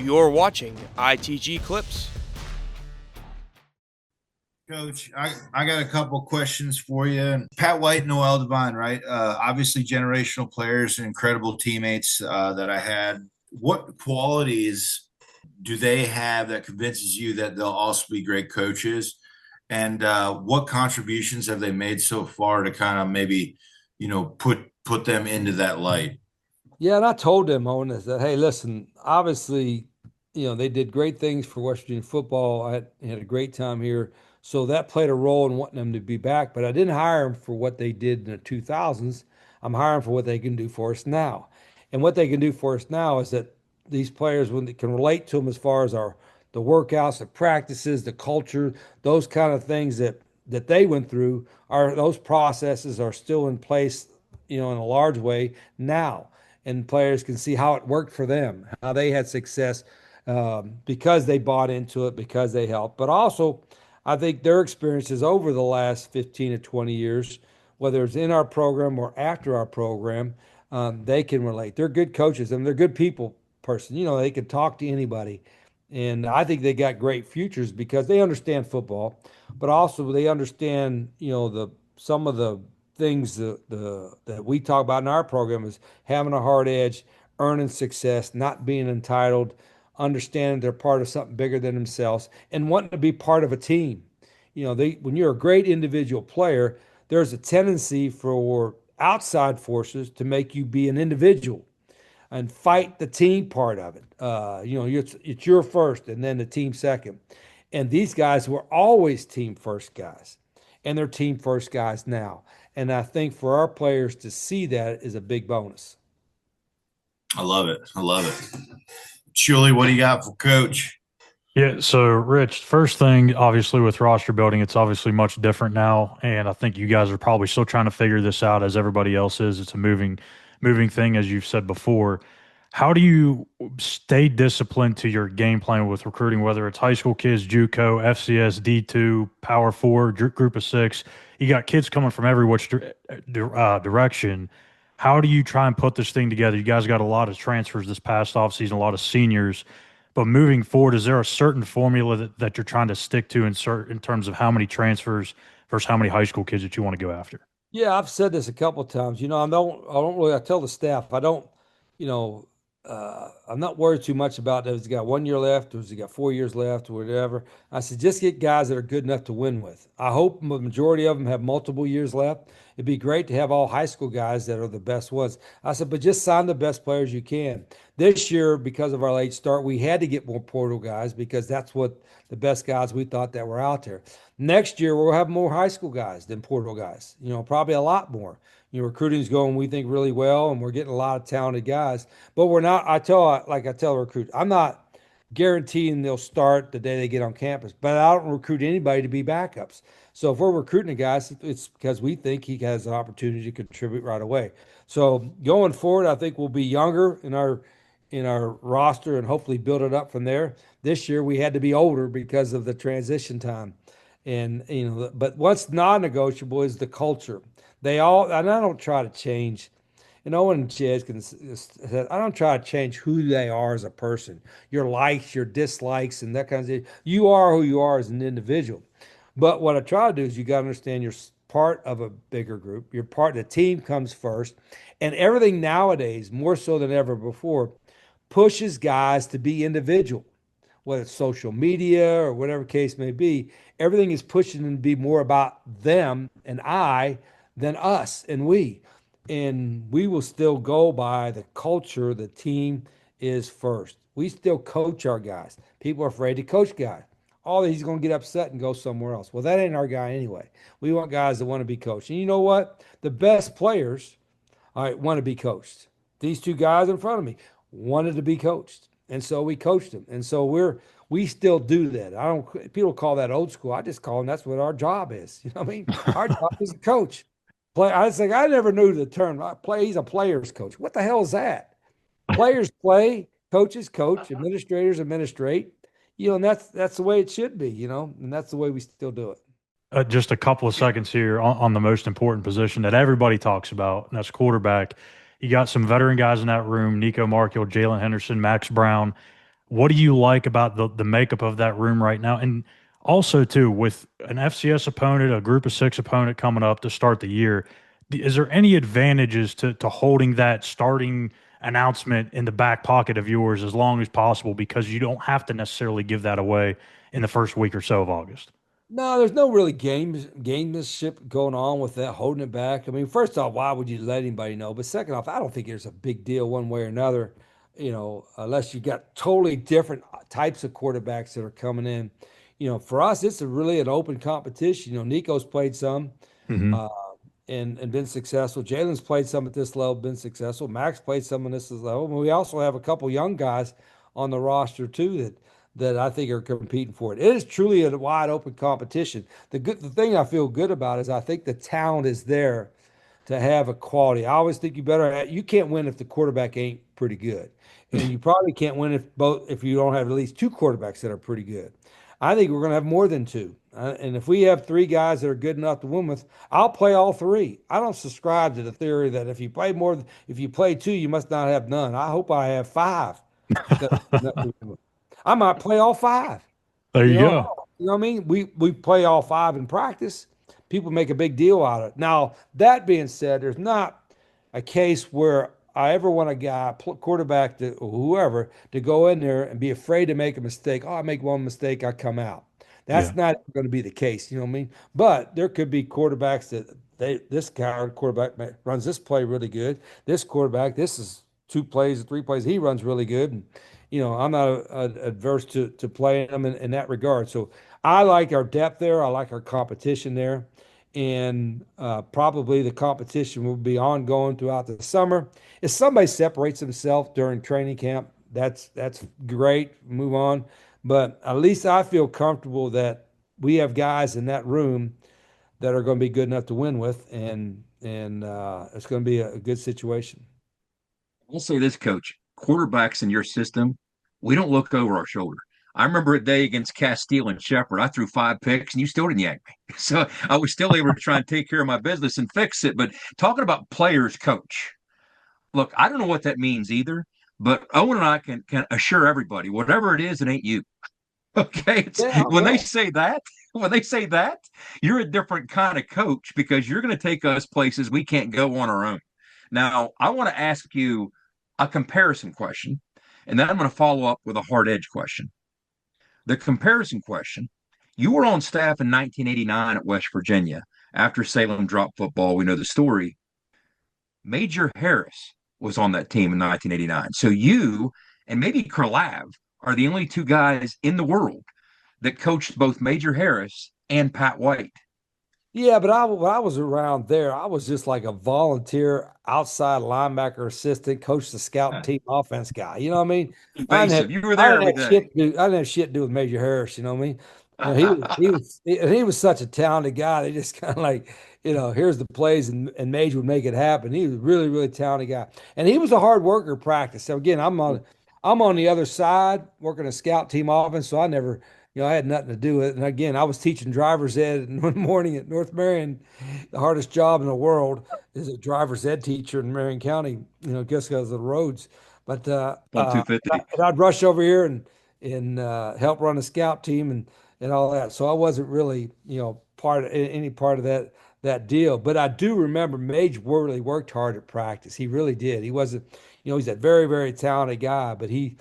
You're watching ITG Clips. Coach, I got a couple questions for you. Pat White, Noel Devine, right? Obviously, generational players and incredible teammates that I had. What qualities do they have that convinces you that they'll also be great coaches? And what contributions have they made so far to kind of maybe, put them into that light? Yeah, and I told them on this that, hey, listen, obviously, they did great things for West Virginia football. I had a great time here. So that played a role in wanting them to be back. But I didn't hire them for what they did in the 2000s. I'm hiring for what they can do for us now. And what they can do for us now is that these players, when they can relate to them as far as the workouts, the practices, the culture, those kind of things that they went through, are those processes are still in place, in a large way now, and players can see how it worked for them, how they had success because they bought into it, because they helped. But also, I think their experiences over the last 15 to 20 years, whether it's in our program or after our program, they can relate. They're good coaches and they're good people person. They can talk to anybody. And I think they got great futures because they understand football, but also they understand, some of the things that we talk about in our program is having a hard edge, earning success, not being entitled, understanding they're part of something bigger than themselves, and wanting to be part of a team. When you're a great individual player, there's a tendency for outside forces to make you be an individual and fight the team part of it. It's your first and then the team second. And these guys were always team first guys, and they're team first guys now. And I think for our players to see that is a big bonus. I love it. I love it. Julie, what do you got for Coach? Yeah, so Rich, first thing, obviously with roster building, it's obviously much different now, and I think you guys are probably still trying to figure this out as everybody else is. It's a moving thing, as you've said before. How do you stay disciplined to your game plan with recruiting, whether it's high school kids, JUCO, FCS, D2, Power Four, Group of Six? You got kids coming from every which direction. How do you try and put this thing together? You guys got a lot of transfers this past offseason, a lot of seniors. But moving forward, is there a certain formula that you're trying to stick to in terms of how many transfers versus how many high school kids that you want to go after? Yeah, I've said this a couple of times. I tell the staff, I don't, you know, I'm not worried too much about has he got 1 year left or has he got 4 years left or whatever. I said, just get guys that are good enough to win with. I hope the majority of them have multiple years left. It'd be great to have all high school guys that are the best ones. I said, but just sign the best players you can. This year, because of our late start, we had to get more portal guys because that's what the best guys we thought that were out there. Next year, we'll have more high school guys than portal guys, probably a lot more. Recruiting's going, we think, really well, and we're getting a lot of talented guys. But we're not, I tell recruits, I'm not guaranteeing they'll start the day they get on campus, but I don't recruit anybody to be backups. So if we're recruiting a guy, it's because we think he has an opportunity to contribute right away. So going forward, I think we'll be younger in our roster and hopefully build it up from there. This year we had to be older because of the transition time. And but what's non-negotiable is the culture. And I don't try to change. And Owen and Jed said, I don't try to change who they are as a person, your likes, your dislikes, and that kind of thing. You are who you are as an individual. But what I try to do is you got to understand you're part of a bigger group. You're part, the team comes first. And everything nowadays, more so than ever before, pushes guys to be individual, whether it's social media or whatever case may be. Everything is pushing them to be more about them and I than us and we. And we will still go by the culture. The team is first. We still coach our guys. People are afraid to coach guys. Oh, he's going to get upset and go somewhere else. Well, that ain't our guy anyway. We want guys that want to be coached. And you know what? The best players, all right, want to be coached. These two guys in front of me wanted to be coached. And so we coached them. And so we still do that. People call that old school. I just call them, that's what our job is. You know what I mean? Our job is to coach. I never knew the term. He's a player's coach. What the hell is that? Players play, coaches coach, administrators administrate. And that's the way it should be, and that's the way we still do it. Just a couple of seconds here on the most important position that everybody talks about, and that's quarterback. You got some veteran guys in that room, Nico Markle, Jalen Henderson, Max Brown. what do you like about the makeup of that room right now? And also, too, with an FCS opponent, a group of 6 opponent coming up to start the year, is there any advantages to holding that starting announcement in the back pocket of yours as long as possible, because you don't have to necessarily give that away in the first week or so of August? No, there's no really gamesmanship going on with that, holding it back. I mean, first off, why would you let anybody know? But second off, I don't think there's a big deal one way or another, unless you got totally different types of quarterbacks that are coming in. For us, it's really an open competition. Nico's played some Hmm. uh, and been successful. Jalen's played some at this level, been successful. Max played some on this level. And we also have a couple young guys on the roster too that I think are competing for it. It is truly a wide open competition. The thing I feel good about is I think the talent is there to have a quality. I always think you can't win if the quarterback ain't pretty good. And you probably can't win if you don't have at least 2 quarterbacks that are pretty good. I think we're going to have more than 2. And if we have 3 guys that are good enough to win with, I'll play all 3. I don't subscribe to the theory that if you play 2, you must not have none. I hope I have 5. I might play all 5. There You you know, go. you know what I mean? We play all 5 in practice. People make a big deal out of it. Now, that being said, there's not a case where I ever want a guy, quarterback to or whoever, to go in there and be afraid to make a mistake. Oh, I make one mistake, I come out. Yeah. That's not going to be the case. You know what I mean? But there could be quarterbacks that this guy quarterback runs this play really good. This quarterback, this is 2 plays, 3 plays, he runs really good. And I'm not adverse to playing them in that regard. So I like our depth there. I like our competition there. And probably the competition will be ongoing throughout the summer. If somebody separates himself during training camp, that's great. Move on. But at least I feel comfortable that we have guys in that room that are going to be good enough to win with, and it's going to be a good situation. I'll say this, coach, quarterbacks in your system, we don't look over our shoulder. I remember a day against Castile and Shepherd. I threw 5 picks and you still didn't yank me. So I was still able to try and take care of my business and fix it. But talking about players, coach, look, I don't know what that means either, but Owen and I can assure everybody, whatever it is, it ain't you. Okay. Yeah, When they say that, when they say that, you're a different kind of coach because you're going to take us places we can't go on our own. Now, I want to ask you a comparison question, and then I'm going to follow up with a hard edge question. The comparison question, you were on staff in 1989 at West Virginia after Salem dropped football. We know the story. Major Harris was on that team in 1989. So you and maybe Kralav are the only 2 guys in the world that coached both Major Harris and Pat White. Yeah, but when I was around there, I was just like a volunteer outside linebacker assistant, coach the scout team offense guy. You know what I mean? Evasive. You were there every day. I didn't have shit to do with Major Harris. You know what I mean? He was such a talented guy. They just kind of like, here's the plays, and Major would make it happen. He was a really, really talented guy, and he was a hard worker practice. So again, I'm on the other side working a scout team offense, so I never, I had nothing to do with it. And again, I was teaching driver's ed one morning at North Marion. The hardest job in the world is a driver's ed teacher in Marion County, just because of the roads. But On 250. and I'd rush over here and help run the scout team and all that. So I wasn't really, part of any part of that deal. But I do remember Mage really worked hard at practice. He really did. He wasn't, he's a very, very talented guy, but he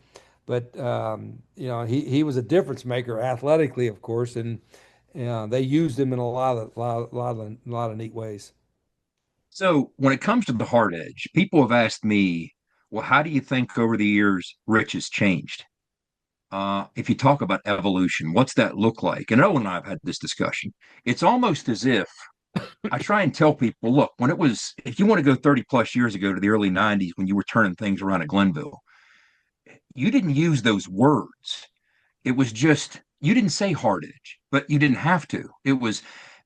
was a difference maker athletically, of course, and they used him in a lot of neat ways. So when it comes to the hard edge, people have asked me, well, how do you think over the years Rich has changed? If you talk about evolution, what's that look like? And Owen and I have had this discussion. It's almost as if I try and tell people, look, if you want to go 30 plus years ago to the early 90s when you were turning things around at Glenville, you didn't use those words. It was just, you didn't say hard edge, but you didn't have to. It was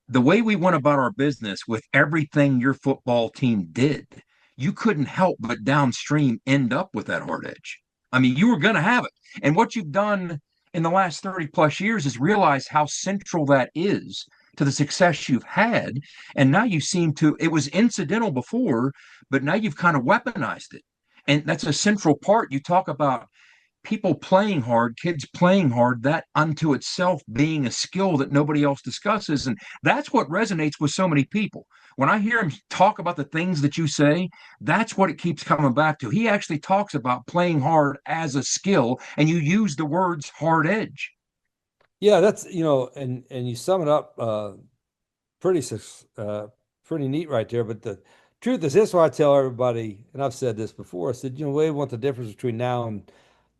the way we went about our business with everything your football team did. You couldn't help but downstream end up with that hard edge. I mean, you were going to have it. And what you've done in the last 30 plus years is realize how central that is to the success you've had. And now you seem to, it was incidental before, but now you've kind of weaponized it. And that's a central part. You talk about people playing hard, kids playing hard, that unto itself being a skill that nobody else discusses. And that's what resonates with so many people. When I hear him talk about the things that you say, that's what it keeps coming back to. He actually talks about playing hard as a skill, and you use the words hard edge. Yeah, that's and you sum it up pretty pretty neat right there. But the truth is, this is why I tell everybody, and I've said this before. I said, we want the difference between now and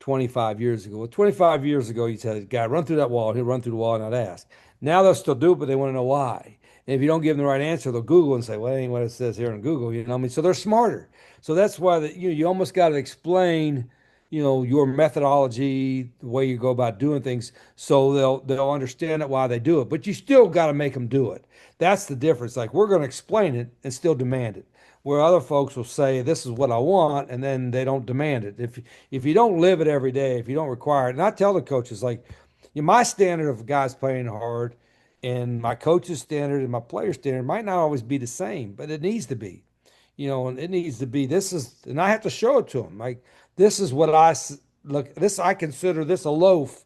25 years ago. Well, 25 years ago, you said, "Guy, run through that wall." He'll run through the wall and not ask. Now they'll still do it, but they want to know why. And if you don't give them the right answer, they'll Google and say, "Well, that ain't what it says here in Google." You know what I mean? So they're smarter. So that's why you almost got to explain, your methodology, the way you go about doing things, so they'll understand it why they do it. But you still got to make them do it. That's the difference. Like, we're going to explain it and still demand it, where other folks will say, "This is what I want," and then they don't demand it. If you don't live it every day, if you don't require it, and I tell the coaches, like, my standard of guys playing hard and my coach's standard and my player standard might not always be the same, but it needs to be. And it needs to be. This is, and I have to show it to them. Like, this is what look. This, I consider this a loaf.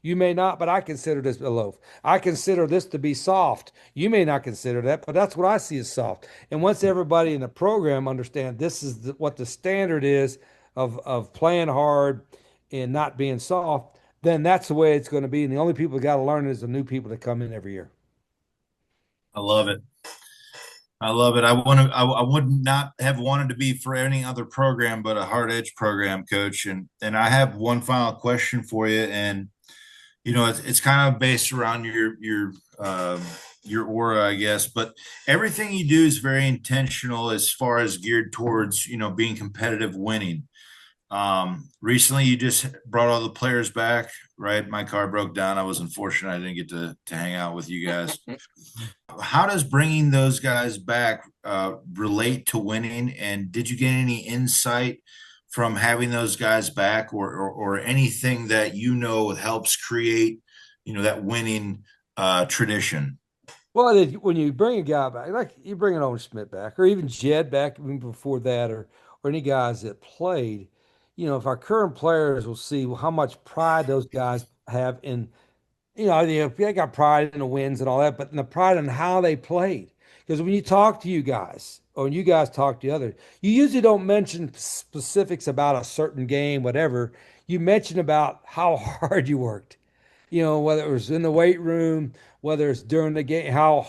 You may not, but I consider this a loaf. I consider this to be soft. You may not consider that, but that's what I see as soft. And once everybody in the program understand this is what the standard is of playing hard and not being soft, then that's the way it's going to be. And the only people that got to learn it is the new people that come in every year. I love it. I love it. I would not have wanted to be for any other program but a hard edge program, coach. And I have one final question for you. And it's kind of based around your aura, I guess, but everything you do is very intentional as far as geared towards, being competitive, winning. Recently you just brought all the players back, right? My car broke down. I was unfortunate. I didn't get to hang out with you guys. How does bringing those guys back relate to winning? And did you get any insight from having those guys back, or anything that helps create, that winning tradition? Well, when you bring a guy back, like you bring an Owen Schmidt back, or even Jed back even before that, or any guys that played, if our current players will see how much pride those guys have in, they got pride in the wins and all that, but in the pride in how they played. Because when you talk to you guys, or when you guys talk to others, you usually don't mention specifics about a certain game, whatever. You mention about how hard you worked. Whether it was in the weight room, whether it's during the game, how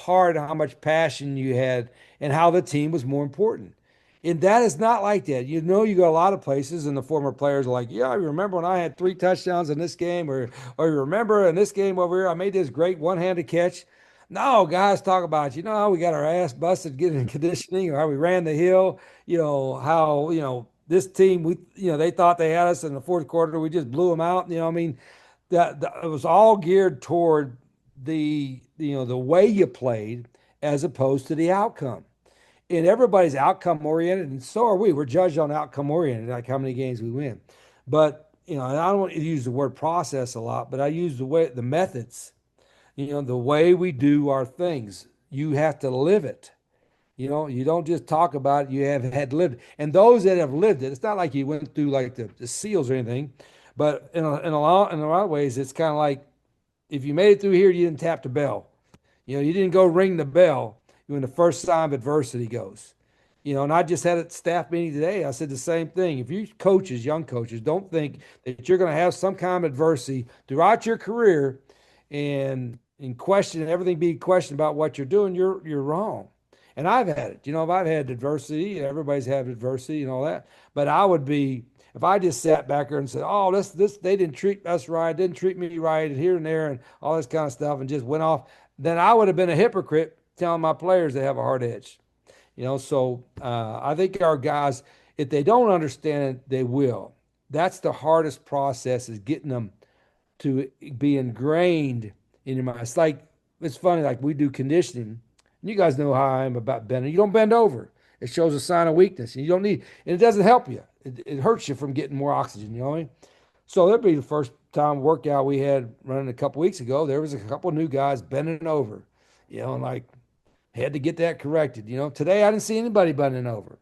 much passion you had, and how the team was more important. And that is not like that. You go a lot of places, and the former players are like, "Yeah, I remember when I had 3 touchdowns in this game, or you remember in this game over here, I made this great one-handed catch." No, guys talk about, how we got our ass busted getting in conditioning, or how we ran the hill, how, this team, they thought they had us in the fourth quarter. We just blew them out. I mean, that it was all geared toward the way you played as opposed to the outcome. And everybody's outcome oriented, and so are we. We're judged on outcome oriented, like how many games we win. But and I don't want to use the word process a lot, but I use the methods. The way we do our things. You have to live it. You don't just talk about it. You have had lived it. And those that have lived it, it's not like you went through like the SEALs or anything, but in a lot of ways, it's kind of like, if you made it through here, you didn't tap the bell. You didn't go ring the bell when the first sign of adversity goes. And I just had a staff meeting today. I said the same thing. If you coaches, young coaches, don't think that you're going to have some kind of adversity throughout your career and question everything being questioned about what you're doing, you're wrong. And I've had it. If I've had adversity, everybody's had adversity and all that. But I would be, if I just sat back there and said, "Oh, this they didn't treat us right, didn't treat me right, and here and there, and all this kind of stuff," and just went off, then I would have been a hypocrite telling my players they have a hard edge. So I think our guys, if they don't understand it, they will. That's the hardest process, is getting them to be ingrained in your mind. It's funny, like we do conditioning. And you guys know how I am about bending. You don't bend over. It shows a sign of weakness. And you don't need, and it doesn't help you. It hurts you from getting more oxygen, you know what I mean? So that'd be the first time workout we had running a couple weeks ago. There was a couple new guys bending over, and like had to get that corrected. Today I didn't see anybody bending over.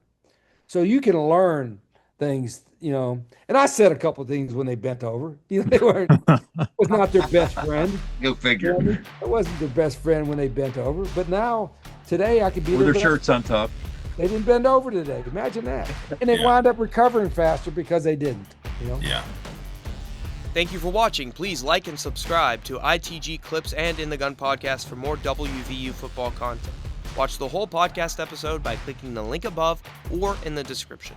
So you can learn things, and I said a couple of things when they bent over. They was not their best friend. Go figure. It wasn't their best friend when they bent over. But now, today, I could be With their best shirts on top. They didn't bend over today. Imagine that. And they wound up recovering faster because they didn't. Yeah. Thank you for watching. Please like and subscribe to ITG Clips and In the Gun podcast for more WVU football content. Watch the whole podcast episode by clicking the link above or in the description.